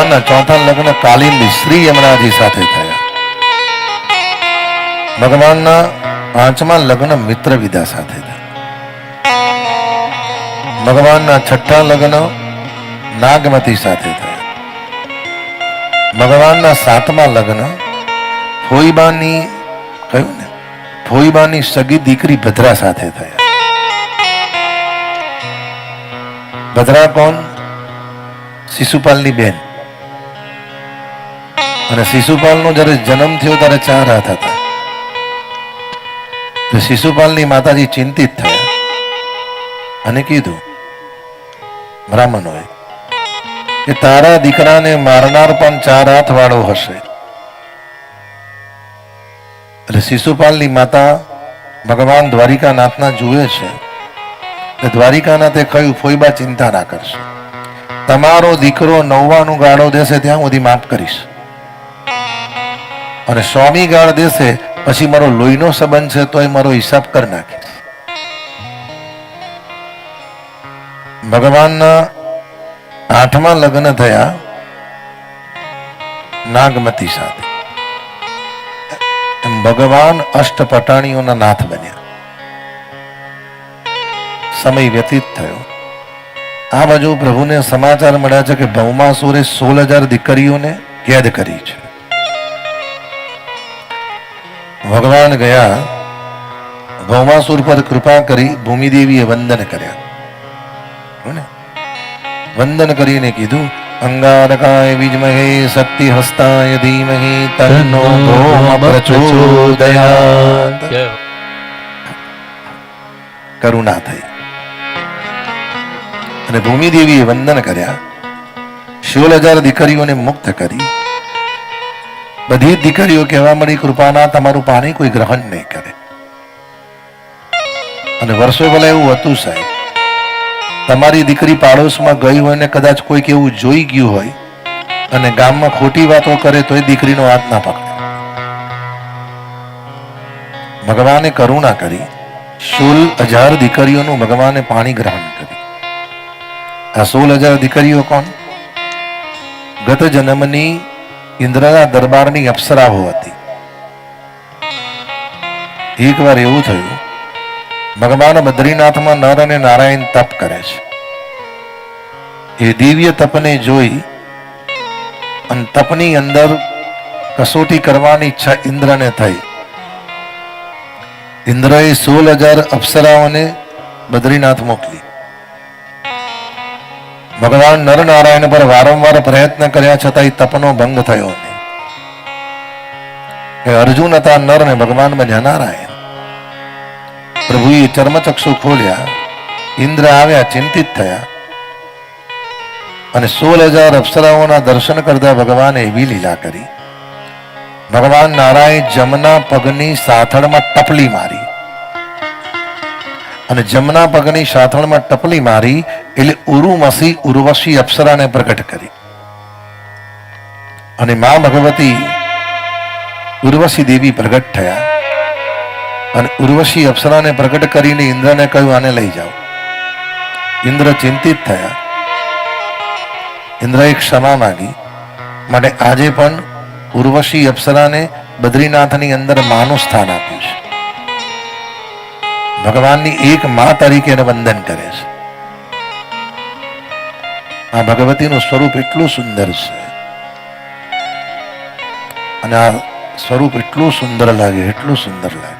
ભગવાનના ચોથા લગ્ન કાલિંદી શ્રી યમુનાજી સાથે થયા. ભગવાનના પાંચમા લગ્ન મિત્રવિદા સાથે થયા. ભગવાનના છઠ્ઠા લગ્ન નાગમતી સાથે થયા. ભગવાનના સાતમા લગ્ન ફોઈબાની કહ્યું ને ફોઈબાની સગી દીકરી ભદ્રા સાથે થયા. ભદ્રા કોણ? શિશુપાલની બેન. અને શિશુપાલનો જ્યારે જન્મ થયો ત્યારે 4 હાથ હતા. શિશુપાલની માતાજી ચિંતિત થયા અને કીધું બ્રાહ્મણોએ કે તારા દીકરાને મારનાર પણ 4 હાથ વાળો હશે. એટલે શિશુપાલની માતા ભગવાન દ્વારિકાનાથના જુએ છે. દ્વારિકાનાથે કહ્યું ફોઈબા ચિંતા ના કરશે, તમારો દીકરો 90 ગાળો દેશે ત્યાં સુધી માફ કરીશ, અને 100મી ગાળ દેશે પછી મારો લોહીનો સંબંધ છે તોય મારો હિસાબ કરી નાખીશ. ભગવાનના 8મા લગ્ન થયા નાગમતી સાથે. એમ ભગવાન અષ્ટપટાણીઓના નાથ બન્યા. સમય વ્યતીત થયો. આ બાજુ પ્રભુને સમાચાર મળ્યા છે કે ભૌમાસુરે 16,000 દીકરીઓને કેદ કરી છે. ભગવાન ગયા, ભૌમાસુર પર કૃપા કરી ભૂમિદેવીએ વંદન કર્યા. વંદન કરીને કીધું અંગારકાય વિદ્મહે શક્તિ હસ્તાય ધીમહિ તન્નો ભૌમ પ્રચોદયાત. કરુણા થઈ અને ભૂમિદેવીએ વંદન કર્યા. 16,000 દીકરીઓને મુક્ત કરી. બધી દીકરીઓ કહેવા મળી કૃપાના તમારું પાણી કોઈ ગ્રહણ નહીં કરે. અને વર્ષો પહેલા એવું હતું સાહેબ, તમારી દીકરી પાડોશમાં ગઈ હોય ને કદાચ કોઈક એવું જોઈ ગયું હોય અને ગામમાં ખોટી વાતો કરે તો એ દીકરીનો હાથ ના પકડે. ભગવાને કરુણા કરી 16,000 દીકરીઓનું ભગવાને પાણી ગ્રહણ કર્યું. આ 16,000 દીકરીઓ કોણ? ગત જન્મની ઇન્દ્રના દરબારની અપ્સરાઓ હતી. એકવાર એવું થયું, ભગવાન બદ્રીનાથમાં નર અને નારાયણ તપ કરે છે. એ દિવ્ય તપને જોઈ અને તપની અંદર કસોટી કરવાની ઈચ્છા ઇન્દ્રને થઈ. ઇન્દ્રએ 16,000 અપ્સરાઓને બદ્રીનાથ મોકલી. ભગવાન નરનારાયણ પર વારંવાર પ્રયત્ન કર્યા છતાં તપનો ભંગ થયો નહીં. અર્જુન હતા નર ને ભગવાન બન્યા નારાયણ. પ્રભુએ ચર્મચક્ષુ ખોલ્યા. ઇન્દ્ર આવ્યા, ચિંતિત થયા અને 16,000 અપ્સરાઓના દર્શન કરતા ભગવાને એવી લીલા કરી. ભગવાન નારાયણ જમના પગની સાથળમાં ટપલી મારી અને જમના પગની સાથળમાં ટપલી મારી એટલે ઉર્વશી અપ્સરાને પ્રગટ કરી. અને મા ભગવતી ઉર્વશી દેવી પ્રગટ થયા અને ઉર્વશી અપ્સરાને પ્રગટ કરીને ઇન્દ્રને કહ્યું આને લઈ જાઓ. ઇન્દ્ર ચિંતિત થયા. ઇન્દ્રએ ક્ષમા માંગી. માટે આજે પણ ઉર્વશી અપ્સરાને બદ્રીનાથની અંદર માનું સ્થાન આપ્યું છે. ભગવાનની એક મા તરીકે વંદન કરે છે. આ ભગવતીનું સ્વરૂપ એટલું સુંદર છે અને આ સ્વરૂપ એટલું સુંદર લાગે, એટલું સુંદર લાગે.